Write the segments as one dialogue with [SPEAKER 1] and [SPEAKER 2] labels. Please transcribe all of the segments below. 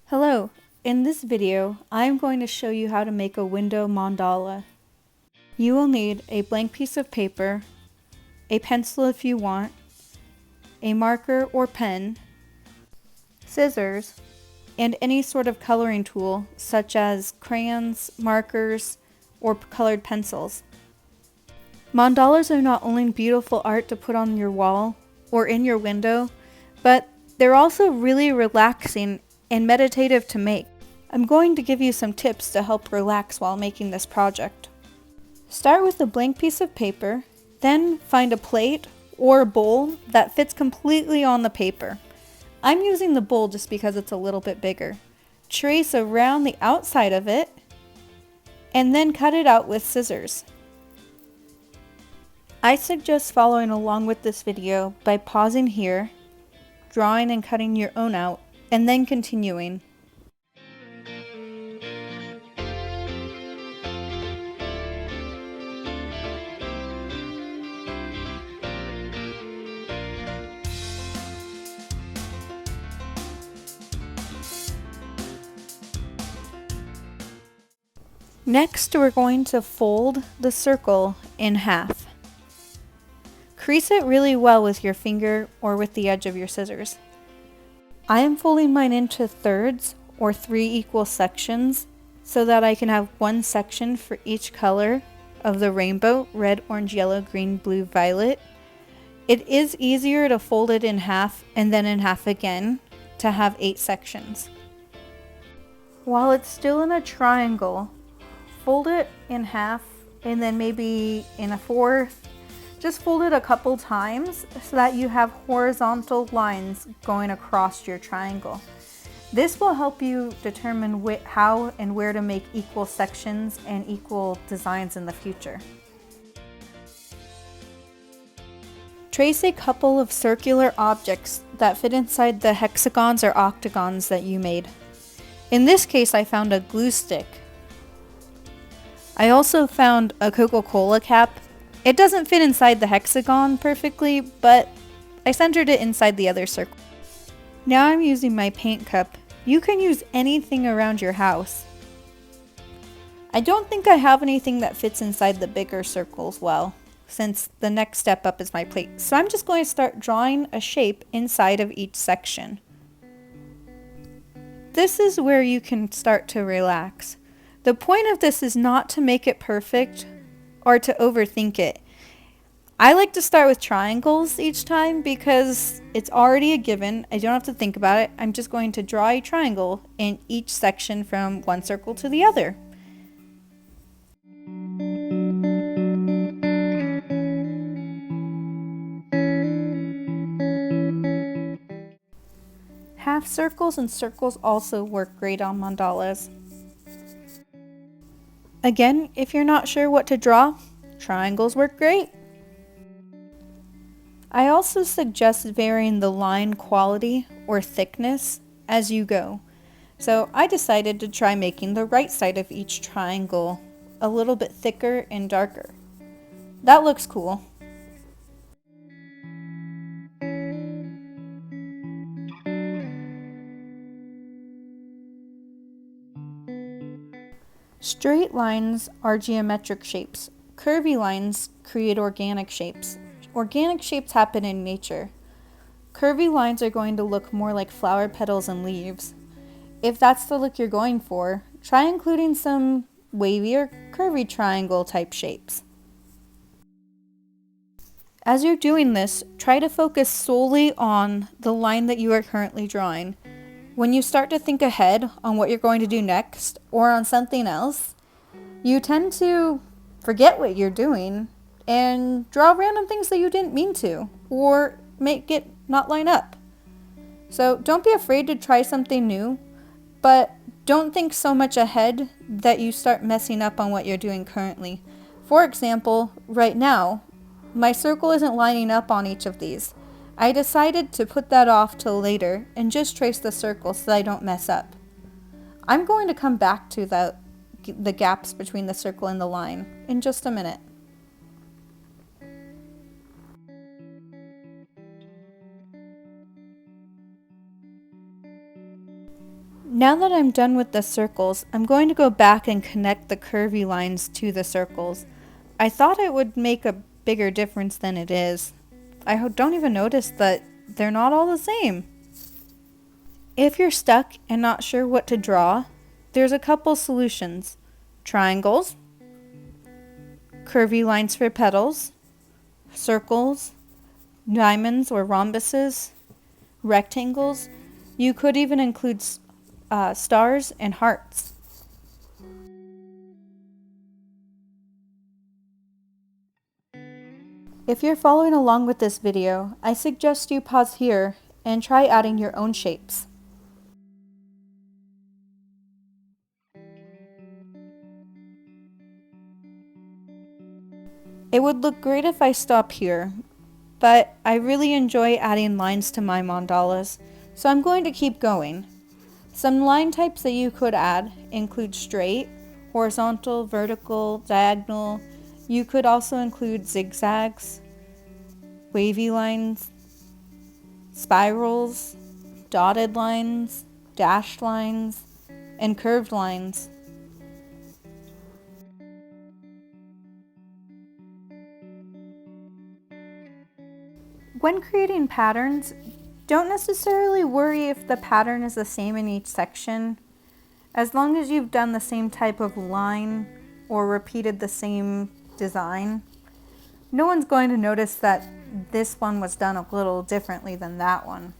[SPEAKER 1] Hello, in this video I'm going to show you how to make a window mandala. You will need a blank piece of paper, a pencil if you want, a marker or pen, scissors, and any sort of coloring tool such as crayons, markers, or colored pencils. Mandalas are not only beautiful art to put on your wall or in your window, but they're also really relaxing and meditative to make. I'm going to give you some tips to help relax while making this project. Start with a blank piece of paper, then find a plate or a bowl that fits completely on the paper. I'm using the bowl just because it's a little bit bigger. Trace around the outside of it, and then cut it out with scissors. I suggest following along with this video by pausing here, drawing and cutting your own out, and then continuing. Next, we're going to fold the circle in half. Crease it really well with your finger or with the edge of your scissors. I am folding mine into thirds or 3 equal sections so that I can have one section for each color of the rainbow: red, orange, yellow, green, blue, violet. It is easier to fold it in half and then in half again to have 8 sections. While it's still in a triangle, fold it in half and then maybe in a fourth. Just fold it a couple times so that you have horizontal lines going across your triangle. This will help you determine how and where to make equal sections and equal designs in the future. Trace a couple of circular objects that fit inside the hexagons or octagons that you made. In this case, I found a glue stick. I also found a Coca-Cola cap. It doesn't fit inside the hexagon perfectly, but I centered it inside the other circle. Now I'm using my paint cup. You can use anything around your house. I don't think I have anything that fits inside the bigger circles well, since the next step up is my plate. So I'm just going to start drawing a shape inside of each section. This is where you can start to relax. The point of this is not to make it perfect or to overthink it. I like to start with triangles each time because it's already a given. I don't have to think about it. I'm just going to draw a triangle in each section from one circle to the other. Half circles and circles also work great on mandalas. Again, if you're not sure what to draw, triangles work great. I also suggest varying the line quality or thickness as you go. So I decided to try making the right side of each triangle a little bit thicker and darker. That looks cool. Straight lines are geometric shapes. Curvy lines create organic shapes. Organic shapes happen in nature. Curvy lines are going to look more like flower petals and leaves. If that's the look you're going for, try including some wavy or curvy triangle type shapes. As you're doing this, try to focus solely on the line that you are currently drawing. When you start to think ahead on what you're going to do next or on something else, you tend to forget what you're doing and draw random things that you didn't mean to or make it not line up. So don't be afraid to try something new, but don't think so much ahead that you start messing up on what you're doing currently. For example, right now, my circle isn't lining up on each of these. I decided to put that off till later and just trace the circle so that I don't mess up. I'm going to come back to the gaps between the circle and the line in just a minute. Now that I'm done with the circles, I'm going to go back and connect the curvy lines to the circles. I thought it would make a bigger difference than it is. I don't even notice that they're not all the same. If you're stuck and not sure what to draw, there's a couple solutions. Triangles, curvy lines for petals, circles, diamonds or rhombuses, rectangles. You could even include stars and hearts. If you're following along with this video, I suggest you pause here and try adding your own shapes. It would look great if I stop here, but I really enjoy adding lines to my mandalas, so I'm going to keep going. Some line types that you could add include straight, horizontal, vertical, diagonal. You could also include zigzags, wavy lines, spirals, dotted lines, dashed lines, and curved lines. When creating patterns, don't necessarily worry if the pattern is the same in each section. As long as you've done the same type of line or repeated the same design, no one's going to notice that this one was done a little differently than that one.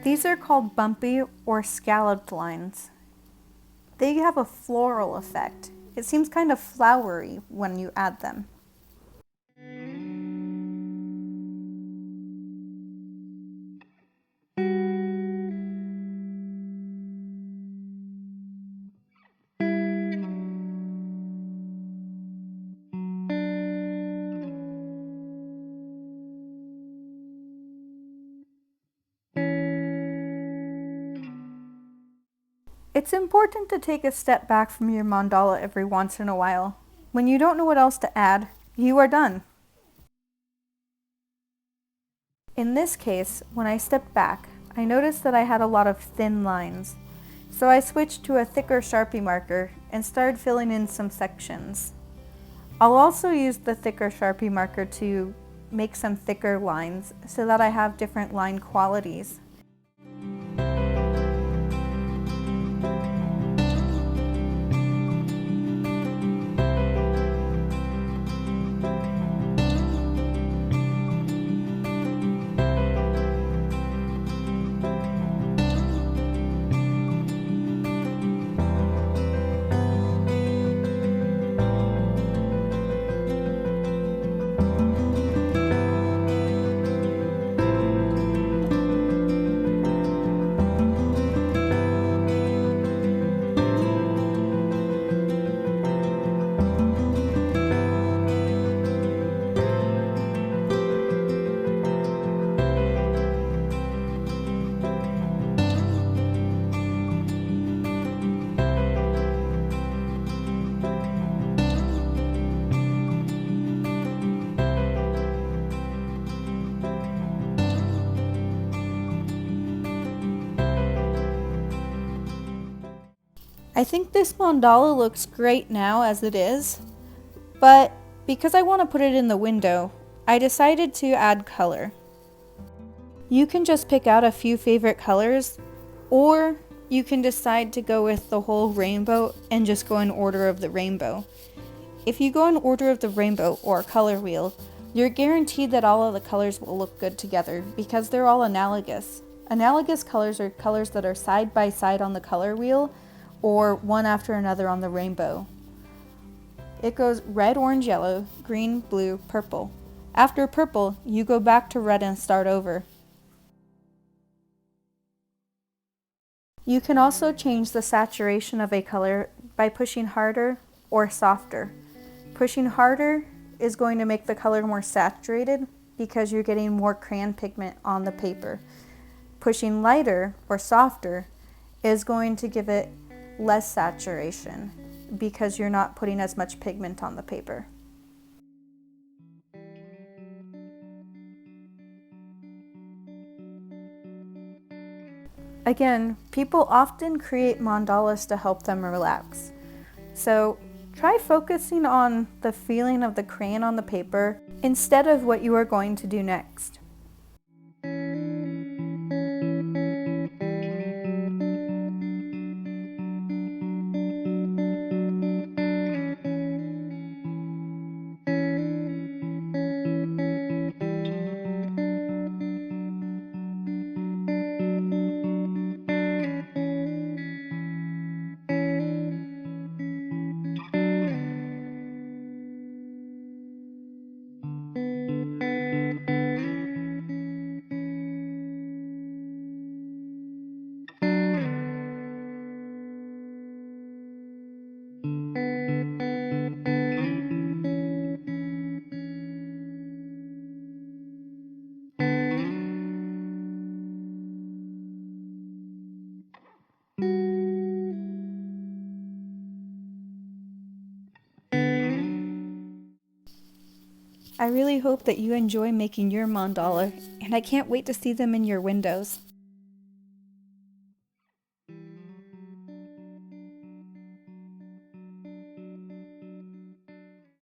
[SPEAKER 1] These are called bumpy or scalloped lines. They have a floral effect. It seems kind of flowery when you add them. It's important to take a step back from your mandala every once in a while. When you don't know what else to add, you are done. In this case, when I stepped back, I noticed that I had a lot of thin lines. So I switched to a thicker Sharpie marker and started filling in some sections. I'll also use the thicker Sharpie marker to make some thicker lines so that I have different line qualities. I think this mandala looks great now as it is, but because I want to put it in the window, I decided to add color. You can just pick out a few favorite colors, or you can decide to go with the whole rainbow and just go in order of the rainbow. If you go in order of the rainbow or color wheel, you're guaranteed that all of the colors will look good together because they're all analogous. Analogous colors are colors that are side by side on the color wheel or one after another on the rainbow. It goes red, orange, yellow, green, blue, purple. After purple, you go back to red and start over. You can also change the saturation of a color by pushing harder or softer. Pushing harder is going to make the color more saturated because you're getting more crayon pigment on the paper. Pushing lighter or softer is going to give it less saturation because you're not putting as much pigment on the paper. Again, people often create mandalas to help them relax. So try focusing on the feeling of the crayon on the paper instead of what you are going to do next. I really hope that you enjoy making your mandala, and I can't wait to see them in your windows.